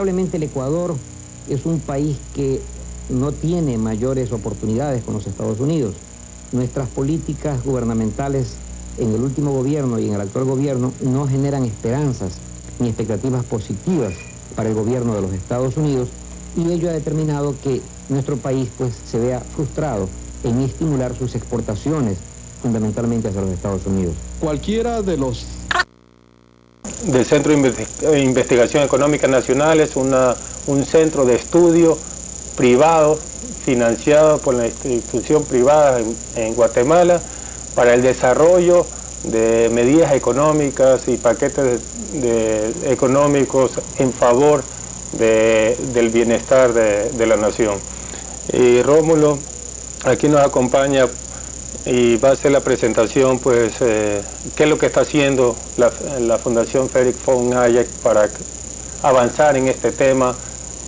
Probablemente el Ecuador es un país que no tiene mayores oportunidades con los Estados Unidos. Nuestras políticas gubernamentales en el último gobierno y en el actual gobierno no generan esperanzas ni expectativas positivas para el gobierno de los Estados Unidos, y ello ha determinado que nuestro país se vea frustrado en estimular sus exportaciones fundamentalmente hacia los Estados Unidos. Cualquiera de los del Centro de Investigación Económica Nacional es un centro de estudio privado, financiado por la institución privada en Guatemala, para el desarrollo de medidas económicas y paquetes económicos en favor del bienestar de la nación. Y Rómulo aquí nos acompaña y va a hacer la presentación, pues, qué es lo que está haciendo la Fundación Frederick von Hayek para avanzar en este tema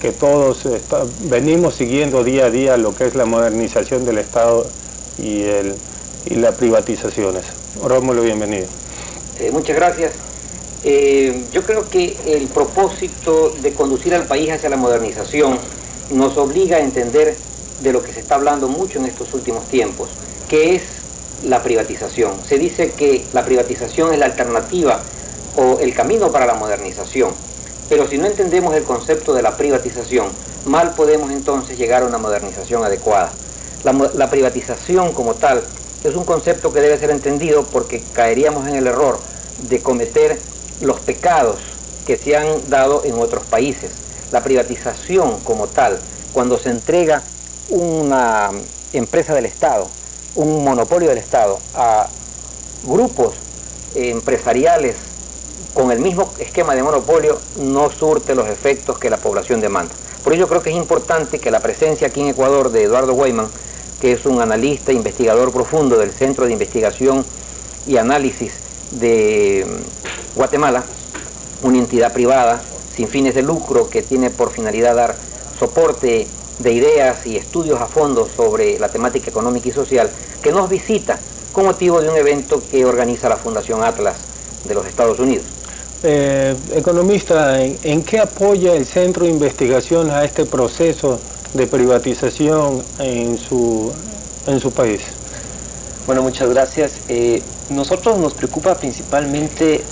que todos venimos siguiendo día a día, lo que es la modernización del Estado y las privatizaciones. Rómulo, bienvenido. Muchas gracias. Yo creo que el propósito de conducir al país hacia la modernización nos obliga a entender de lo que se está hablando mucho en estos últimos tiempos, que es la privatización. Se dice que la privatización es la alternativa o el camino para la modernización, pero si no entendemos el concepto de la privatización, mal podemos entonces llegar a una modernización adecuada. La privatización como tal es un concepto que debe ser entendido porque caeríamos en el error de cometer los pecados que se han dado en otros países. La privatización como tal, cuando se entrega una empresa del Estado, un monopolio del Estado, a grupos empresariales con el mismo esquema de monopolio, no surte los efectos que la población demanda. Por ello creo que es importante que la presencia aquí en Ecuador de Eduardo Weyman, que es un analista e investigador profundo del Centro de Investigación y Análisis de Guatemala, una entidad privada sin fines de lucro que tiene por finalidad dar soporte de ideas y estudios a fondo sobre la temática económica y social, que nos visita con motivo de un evento que organiza la Fundación Atlas de los Estados Unidos. Economista, ¿en qué apoya el Centro de Investigación a este proceso de privatización en su país? Bueno, muchas gracias. Nosotros nos preocupa principalmente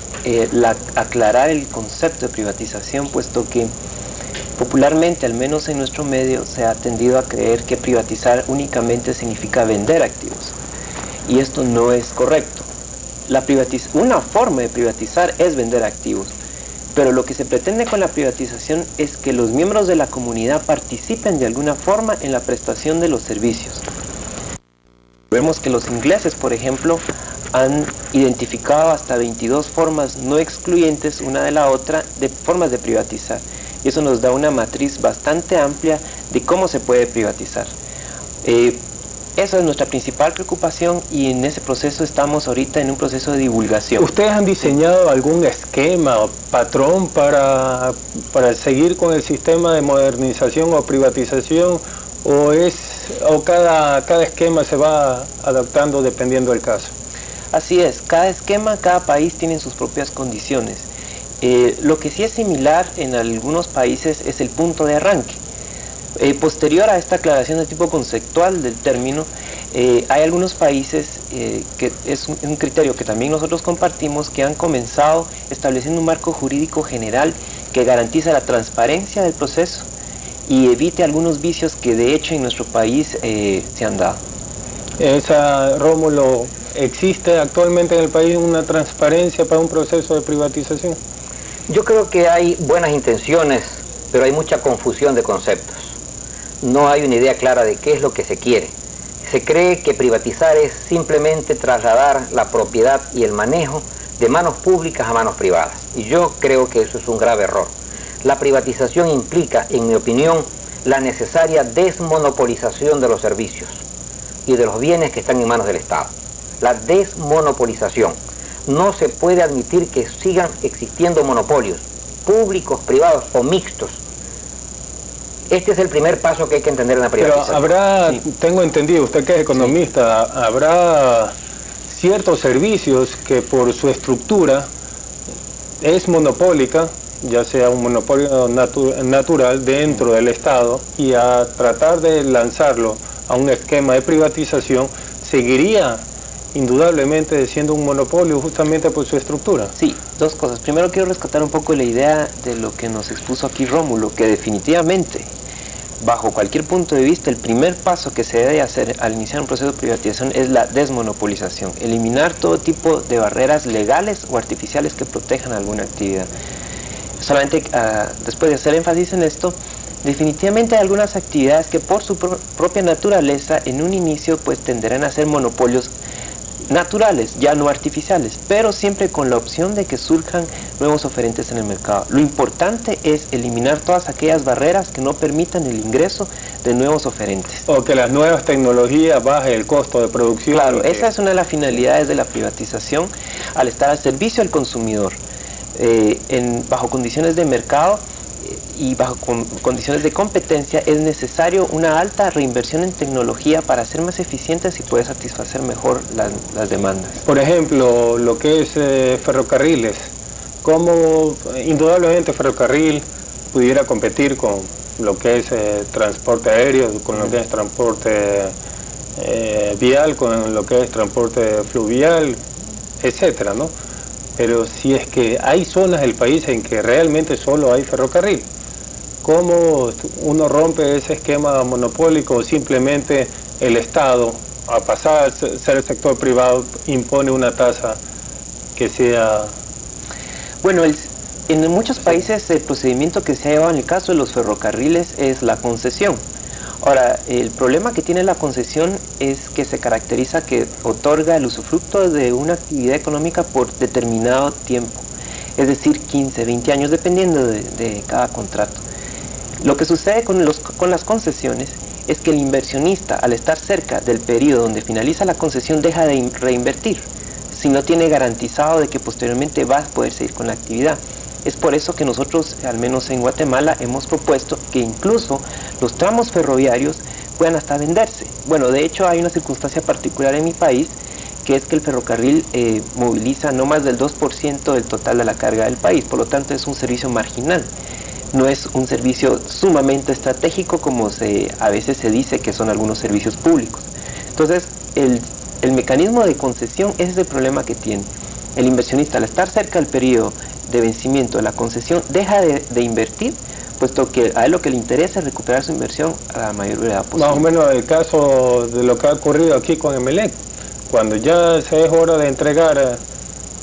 aclarar el concepto de privatización, puesto que popularmente, al menos en nuestro medio, se ha tendido a creer que privatizar únicamente significa vender activos. Y esto no es correcto. Una forma de privatizar es vender activos. Pero lo que se pretende con la privatización es que los miembros de la comunidad participen de alguna forma en la prestación de los servicios. Vemos que los ingleses, por ejemplo, han identificado hasta 22 formas no excluyentes una de la otra de formas de privatizar. Y eso nos da una matriz bastante amplia de cómo se puede privatizar. Esa es nuestra principal preocupación y en ese proceso estamos ahorita en un proceso de divulgación. ¿Ustedes han diseñado algún esquema o patrón para seguir con el sistema de modernización o privatización, o cada esquema se va adaptando dependiendo del caso? Así es, cada esquema, cada país tiene sus propias condiciones. Lo que sí es similar en algunos países es el punto de arranque. Posterior a esta aclaración de tipo conceptual del término, hay algunos países, que es un criterio que también nosotros compartimos, que han comenzado estableciendo un marco jurídico general que garantiza la transparencia del proceso y evite algunos vicios que de hecho en nuestro país se han dado. Rómulo, ¿existe actualmente en el país una transparencia para un proceso de privatización? Yo creo que hay buenas intenciones, pero hay mucha confusión de conceptos. No hay una idea clara de qué es lo que se quiere. Se cree que privatizar es simplemente trasladar la propiedad y el manejo de manos públicas a manos privadas. Y yo creo que eso es un grave error. La privatización implica, en mi opinión, la necesaria desmonopolización de los servicios y de los bienes que están en manos del Estado. La desmonopolización. No se puede admitir que sigan existiendo monopolios, públicos, privados o mixtos. Este es el primer paso que hay que entender en la privatización. Pero habrá, sí, tengo entendido, usted que es economista, sí, habrá ciertos servicios que por su estructura es monopólica ya sea un monopolio natural dentro del Estado, y a tratar de lanzarlo a un esquema de privatización, seguiría indudablemente siendo un monopolio justamente por su estructura. Sí, dos cosas. Primero quiero rescatar un poco la idea de lo que nos expuso aquí Rómulo, que definitivamente, bajo cualquier punto de vista, el primer paso que se debe hacer al iniciar un proceso de privatización es la desmonopolización, eliminar todo tipo de barreras legales o artificiales que protejan alguna actividad. Solamente después de hacer énfasis en esto, definitivamente hay algunas actividades que por su propia naturaleza en un inicio pues tenderán a ser monopolios naturales, ya no artificiales, pero siempre con la opción de que surjan nuevos oferentes en el mercado. Lo importante es eliminar todas aquellas barreras que no permitan el ingreso de nuevos oferentes. O que las nuevas tecnologías bajen el costo de producción. Claro, esa es una de las finalidades de la privatización, al estar al servicio del consumidor, bajo condiciones de mercado y bajo condiciones de competencia. Es necesario una alta reinversión en tecnología para ser más eficientes y poder satisfacer mejor las demandas. Por ejemplo, lo que es ferrocarriles, cómo indudablemente ferrocarril pudiera competir con lo que es transporte aéreo, con lo que es transporte vial, con lo que es transporte fluvial, etcétera, ¿no? Pero si es que hay zonas del país en que realmente solo hay ferrocarril, ¿cómo uno rompe ese esquema monopólico o simplemente el Estado, a pasar a ser el sector privado, impone una tasa que sea...? Bueno, en muchos países el procedimiento que se ha llevado en el caso de los ferrocarriles es la concesión. Ahora, el problema que tiene la concesión es que se caracteriza que otorga el usufructo de una actividad económica por determinado tiempo, es decir, 15, 20 años, dependiendo de cada contrato. Lo que sucede con las concesiones es que el inversionista, al estar cerca del periodo donde finaliza la concesión, deja de reinvertir, si no tiene garantizado de que posteriormente va a poder seguir con la actividad. Es por eso que nosotros, al menos en Guatemala, hemos propuesto que incluso los tramos ferroviarios puedan hasta venderse. Bueno, de hecho hay una circunstancia particular en mi país, que es que el ferrocarril moviliza no más del 2% del total de la carga del país, por lo tanto es un servicio marginal. No es un servicio sumamente estratégico como a veces se dice que son algunos servicios públicos. Entonces, el mecanismo de concesión ese es el problema que tiene. El inversionista, al estar cerca del periodo de vencimiento de la concesión, deja de invertir, puesto que a él lo que le interesa es recuperar su inversión a la mayor brevedad posible. Más o menos el caso de lo que ha ocurrido aquí con Emelec, cuando ya se es hora de entregar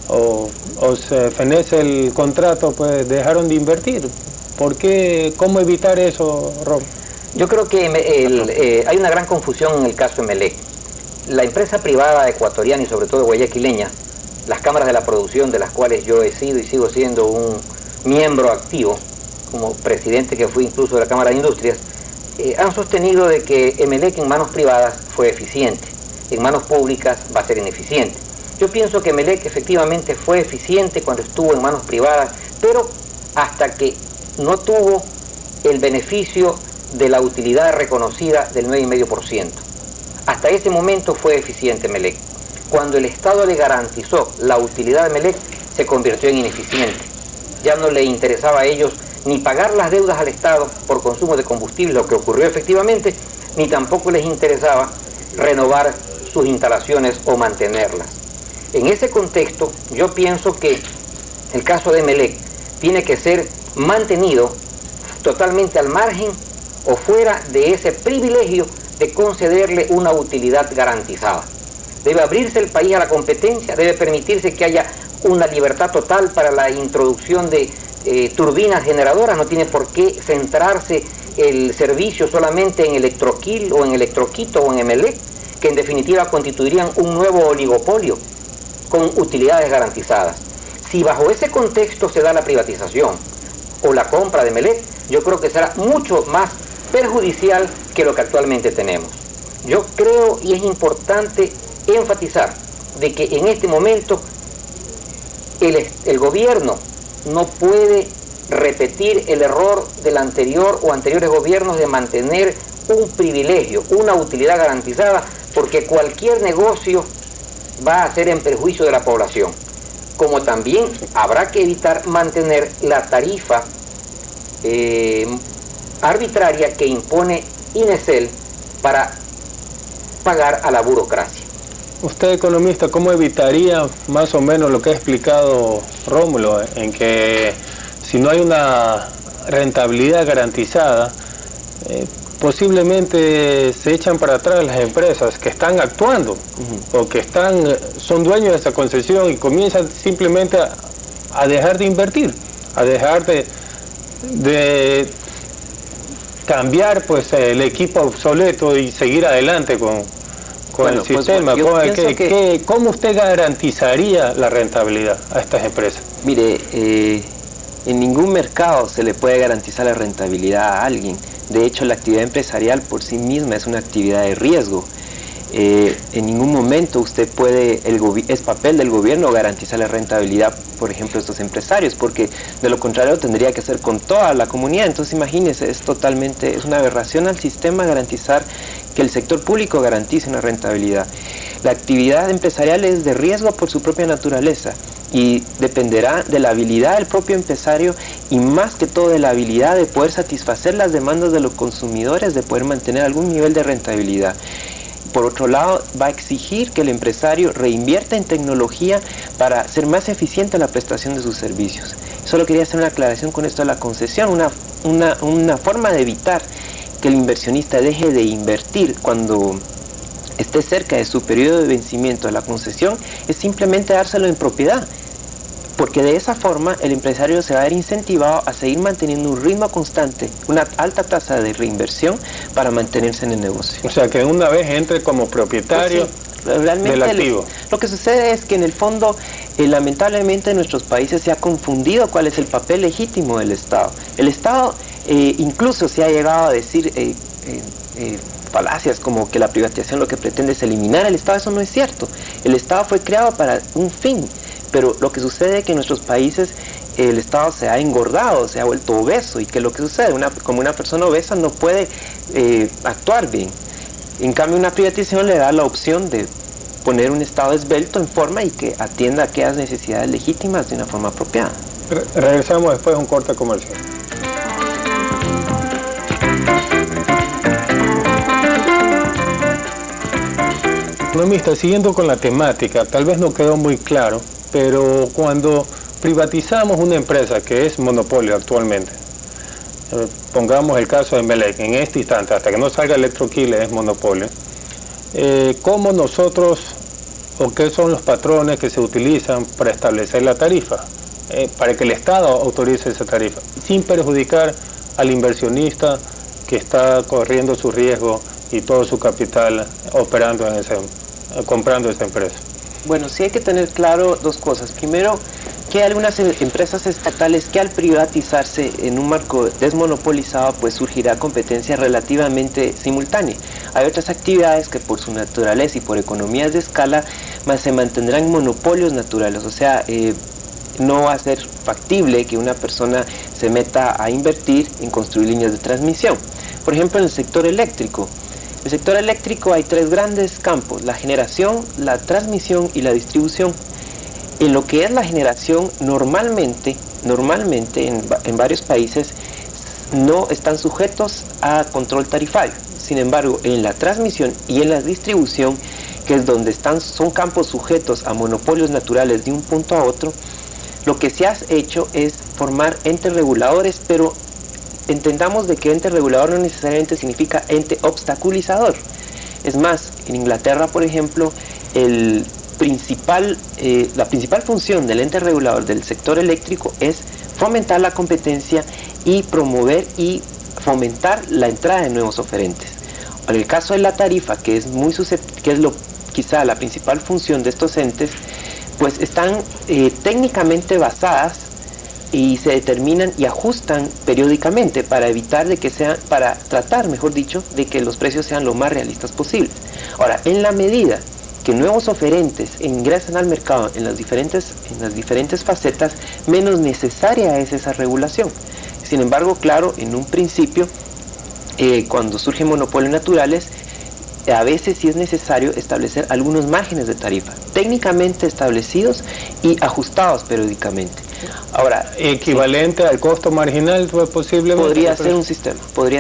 o se fenece el contrato, pues dejaron de invertir. ¿Por qué? ¿Cómo evitar eso, Rob? Yo creo que hay una gran confusión en el caso Emelec. La empresa privada ecuatoriana y sobre todo guayaquileña, las cámaras de la producción, de las cuales yo he sido y sigo siendo un miembro activo, como presidente que fui incluso de la Cámara de Industrias, han sostenido de que Emelec en manos privadas fue eficiente, en manos públicas va a ser ineficiente. Yo pienso que Emelec efectivamente fue eficiente cuando estuvo en manos privadas, pero hasta que no tuvo el beneficio de la utilidad reconocida del 9,5%. Hasta ese momento fue eficiente Emelec. Cuando el Estado le garantizó la utilidad de Emelec, se convirtió en ineficiente. Ya no le interesaba a ellos ni pagar las deudas al Estado por consumo de combustible, lo que ocurrió efectivamente, ni tampoco les interesaba renovar sus instalaciones o mantenerlas. En ese contexto, yo pienso que el caso de Emelec tiene que ser mantenido totalmente al margen o fuera de ese privilegio de concederle una utilidad garantizada. Debe abrirse el país a la competencia, debe permitirse que haya una libertad total para la introducción de turbinas generadoras, no tiene por qué centrarse el servicio solamente en Electroquil o en Electroquito o en Emelec, que en definitiva constituirían un nuevo oligopolio con utilidades garantizadas. Si bajo ese contexto se da la privatización o la compra de Emelec, yo creo que será mucho más perjudicial que lo que actualmente tenemos. Yo creo, y es importante enfatizar, de que en este momento el gobierno no puede repetir el error del anterior o anteriores gobiernos de mantener un privilegio, una utilidad garantizada, porque cualquier negocio va a ser en perjuicio de la población. como también habrá que evitar mantener la tarifa arbitraria que impone INESEL para pagar a la burocracia. Usted, economista, ¿cómo evitaría más o menos lo que ha explicado Rómulo, en que si no hay una rentabilidad garantizada, posiblemente se echan para atrás las empresas que están actuando o que son dueños de esa concesión y comienzan simplemente a dejar de invertir, a dejar de cambiar pues el equipo obsoleto y seguir adelante con el sistema? Pues, ¿cómo usted garantizaría la rentabilidad a estas empresas? Mire, en ningún mercado se le puede garantizar la rentabilidad a alguien. De hecho, la actividad empresarial por sí misma es una actividad de riesgo. En ningún momento usted puede, es papel del gobierno garantizar la rentabilidad, por ejemplo, de estos empresarios, porque de lo contrario tendría que hacer con toda la comunidad. Entonces imagínese, es una aberración al sistema garantizar que el sector público garantice una rentabilidad. La actividad empresarial es de riesgo por su propia naturaleza y dependerá de la habilidad del propio empresario y más que todo de la habilidad de poder satisfacer las demandas de los consumidores, de poder mantener algún nivel de rentabilidad. Por otro lado, va a exigir que el empresario reinvierta en tecnología para ser más eficiente en la prestación de sus servicios. Solo quería hacer una aclaración con esto de la concesión, una forma de evitar que el inversionista deje de invertir cuando esté cerca de su periodo de vencimiento de la concesión es simplemente dárselo en propiedad, porque de esa forma el empresario se va a ver incentivado a seguir manteniendo un ritmo constante, una alta tasa de reinversión para mantenerse en el negocio. O sea, que una vez entre como propietario del activo. Lo que sucede es que en el fondo, lamentablemente en nuestros países se ha confundido cuál es el papel legítimo del Estado. El Estado incluso se ha llegado a decir falacias como que la privatización lo que pretende es eliminar el Estado. Eso no es cierto. El Estado fue creado para un fin. Pero lo que sucede es que en nuestros países el Estado se ha engordado, se ha vuelto obeso, y que lo que sucede, como una persona obesa no puede actuar bien. En cambio, una privatización le da la opción de poner un Estado esbelto en forma y que atienda a aquellas necesidades legítimas de una forma apropiada. Regresamos después de un corte comercial. Economista, siguiendo con la temática, tal vez no quedó muy claro, pero cuando privatizamos una empresa que es monopolio actualmente, pongamos el caso de Emelec, en este instante, hasta que no salga Electroquile es monopolio, ¿cómo nosotros, o qué son los patrones que se utilizan para establecer la tarifa? Para que el Estado autorice esa tarifa, sin perjudicar al inversionista que está corriendo su riesgo y todo su capital operando comprando esa empresa. Bueno, sí hay que tener claro dos cosas. Primero, que hay algunas empresas estatales que al privatizarse en un marco desmonopolizado, pues surgirá competencia relativamente simultánea. Hay otras actividades que por su naturaleza y por economías de escala se mantendrán monopolios naturales, o sea, no va a ser factible que una persona se meta a invertir en construir líneas de transmisión. Por ejemplo, en el sector eléctrico. En el sector eléctrico hay tres grandes campos: la generación, la transmisión y la distribución. En lo que es la generación, normalmente en varios países no están sujetos a control tarifario. Sin embargo, en la transmisión y en la distribución, que es donde son campos sujetos a monopolios naturales de un punto a otro, lo que se ha hecho es formar entes reguladores, pero entendamos de que ente regulador no necesariamente significa ente obstaculizador. Es más, en Inglaterra, por ejemplo, la principal función del ente regulador del sector eléctrico es fomentar la competencia y promover y fomentar la entrada de nuevos oferentes. En el caso de la tarifa, que es quizá la principal función de estos entes, pues están técnicamente basadas y se determinan y ajustan periódicamente para tratar, mejor dicho, de que los precios sean lo más realistas posibles. Ahora, en la medida que nuevos oferentes ingresan al mercado en las diferentes facetas, menos necesaria es esa regulación. Sin embargo, claro, en un principio, cuando surgen monopolios naturales, a veces sí es necesario establecer algunos márgenes de tarifa, técnicamente establecidos y ajustados periódicamente. Ahora, equivalente al costo marginal, posiblemente. Podría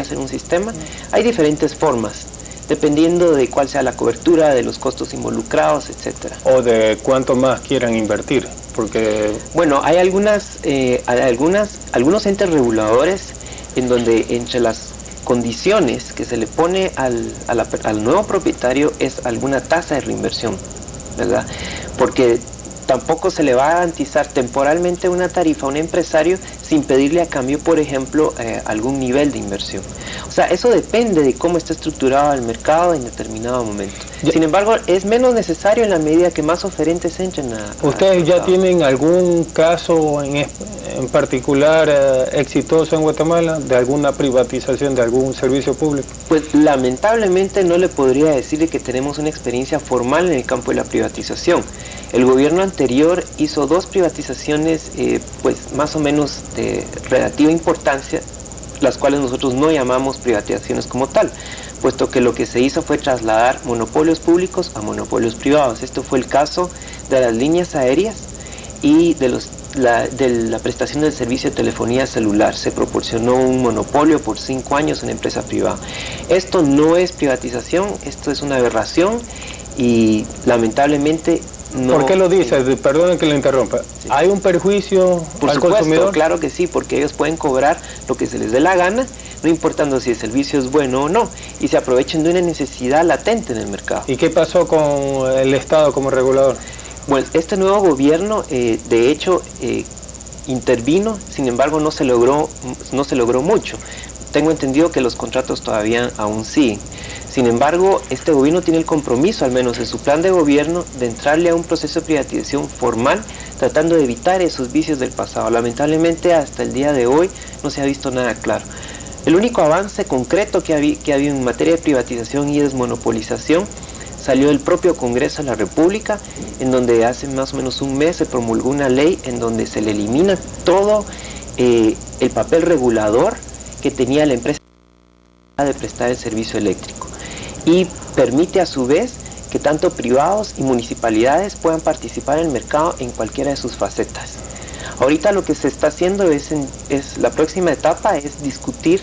ser un sistema. Hay diferentes formas, dependiendo de cuál sea la cobertura, de los costos involucrados, etcétera. O de cuánto más quieran invertir, porque... Bueno, hay algunos entes reguladores en donde entre las condiciones que se le pone al nuevo propietario es alguna tasa de reinversión, ¿verdad? Porque tampoco se le va a garantizar temporalmente una tarifa a un empresario sin pedirle a cambio, por ejemplo, algún nivel de inversión. O sea, eso depende de cómo está estructurado el mercado en determinado momento. Sin embargo, es menos necesario en la medida que más oferentes entren ¿Ustedes ya tienen algún caso en particular exitoso en Guatemala de alguna privatización de algún servicio público? Pues lamentablemente no le podría decir que tenemos una experiencia formal en el campo de la privatización. El gobierno anterior hizo 2 privatizaciones pues más o menos de relativa importancia, las cuales nosotros no llamamos privatizaciones como tal, puesto que lo que se hizo fue trasladar monopolios públicos a monopolios privados. Esto fue el caso de las líneas aéreas y de la prestación del servicio de telefonía celular. Se proporcionó un monopolio por 5 años a una empresa privada. Esto no es privatización, esto es una aberración y lamentablemente no. ¿Por qué lo dices? Perdone que le interrumpa. Sí. ¿Hay un perjuicio al consumidor? Claro que sí, porque ellos pueden cobrar lo que se les dé la gana, no importando si el servicio es bueno o no, y se aprovechan de una necesidad latente en el mercado. ¿Y qué pasó con el Estado como regulador? Bueno, este nuevo gobierno, de hecho, intervino, sin embargo no se logró mucho. Tengo entendido que los contratos todavía aún siguen. Sin embargo, este gobierno tiene el compromiso, al menos en su plan de gobierno, de entrarle a un proceso de privatización formal, tratando de evitar esos vicios del pasado. Lamentablemente, hasta el día de hoy no se ha visto nada claro. El único avance concreto que ha habido en materia de privatización y desmonopolización salió del propio Congreso de la República, en donde hace más o menos un mes se promulgó una ley en donde se le elimina todo el papel regulador que tenía la empresa de prestar el servicio eléctrico y permite a su vez que tanto privados y municipalidades puedan participar en el mercado en cualquiera de sus facetas. Ahorita lo que se está haciendo la próxima etapa es discutir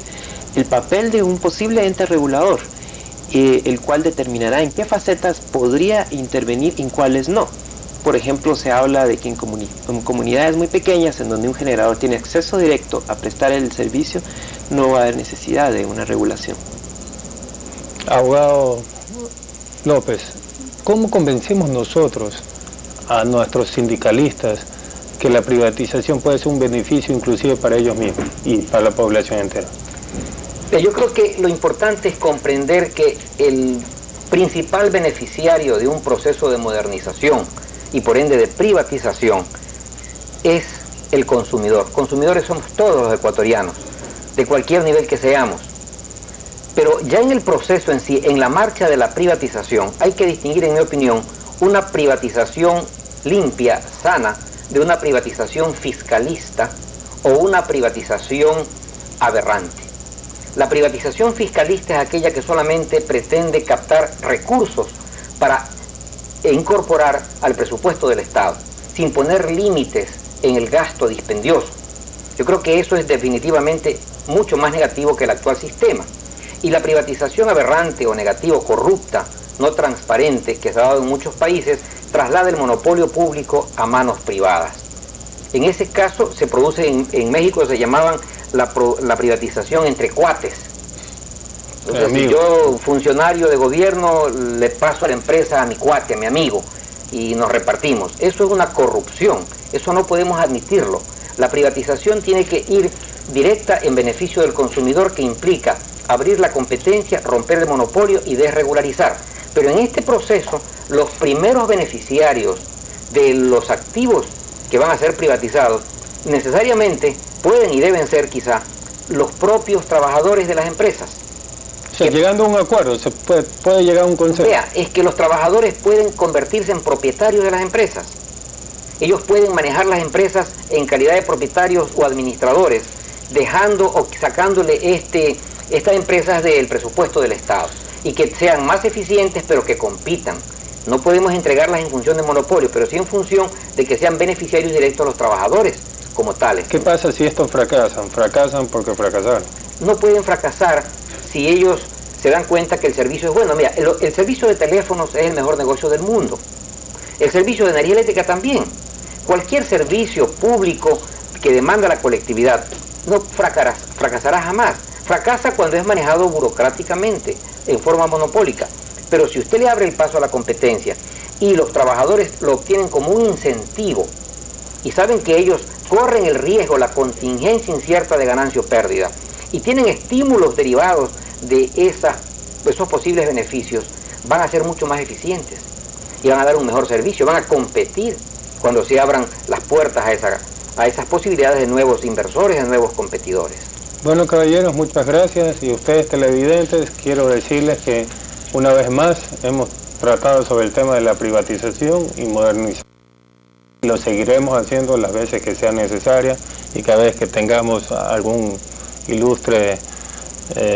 el papel de un posible ente regulador, el cual determinará en qué facetas podría intervenir y en cuáles no. Por ejemplo, se habla de que en comunidades muy pequeñas, en donde un generador tiene acceso directo a prestar el servicio, no va a haber necesidad de una regulación. Abogado López, ¿cómo convencemos nosotros a nuestros sindicalistas que la privatización puede ser un beneficio inclusive para ellos mismos y para la población entera? Yo creo que lo importante es comprender que el principal beneficiario de un proceso de modernización y por ende de privatización es el consumidor. Consumidores somos todos los ecuatorianos, de cualquier nivel que seamos. Pero ya en el proceso en sí, en la marcha de la privatización, hay que distinguir, en mi opinión, una privatización limpia, sana, de una privatización fiscalista o una privatización aberrante. La privatización fiscalista es aquella que solamente pretende captar recursos para incorporar al presupuesto del Estado, sin poner límites en el gasto dispendioso. Yo creo que eso es definitivamente mucho más negativo que el actual sistema. Y la privatización aberrante o negativa, corrupta, no transparente, que se ha dado en muchos países, traslada el monopolio público a manos privadas. En ese caso se produce en México, se llamaban la privatización entre cuates. Entonces, si yo, funcionario de gobierno, le paso a la empresa a mi cuate, a mi amigo, y nos repartimos. Eso es una corrupción, eso no podemos admitirlo. La privatización tiene que ir directa en beneficio del consumidor, que implica abrir la competencia, romper el monopolio y desregularizar. Pero en este proceso, los primeros beneficiarios de los activos que van a ser privatizados, necesariamente pueden y deben ser quizá los propios trabajadores de las empresas. O sea, llegando a un acuerdo, se puede llegar a un consenso. Vea, es que los trabajadores pueden convertirse en propietarios de las empresas. Ellos pueden manejar las empresas en calidad de propietarios o administradores, dejando o sacándole estas empresas del presupuesto del Estado. y que sean más eficientes, pero que compitan. No podemos entregarlas en función de monopolio, pero sí en función de que sean beneficiarios directos los trabajadores como tales. ¿Qué pasa si estos fracasan? Fracasan porque fracasaron. No pueden fracasar si ellos se dan cuenta que el servicio es bueno. Mira, el servicio de teléfonos es el mejor negocio del mundo. El servicio de energía eléctrica también. Cualquier servicio público que demanda la colectividad no fracasará jamás. Fracasa cuando es manejado burocráticamente, en forma monopólica. Pero si usted le abre el paso a la competencia y los trabajadores lo obtienen como un incentivo y saben que ellos corren el riesgo, la contingencia incierta de ganancia o pérdida, y tienen estímulos derivados de esos posibles beneficios, van a ser mucho más eficientes y van a dar un mejor servicio, van a competir cuando se abran las puertas a esas posibilidades de nuevos inversores, de nuevos competidores. Bueno, caballeros, muchas gracias. Y ustedes televidentes, quiero decirles que una vez más hemos tratado sobre el tema de la privatización y modernización. Lo seguiremos haciendo las veces que sea necesaria y cada vez que tengamos algún ilustre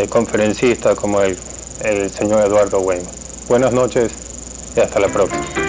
conferencista como el señor Eduardo Weyman. Buenas noches y hasta la próxima.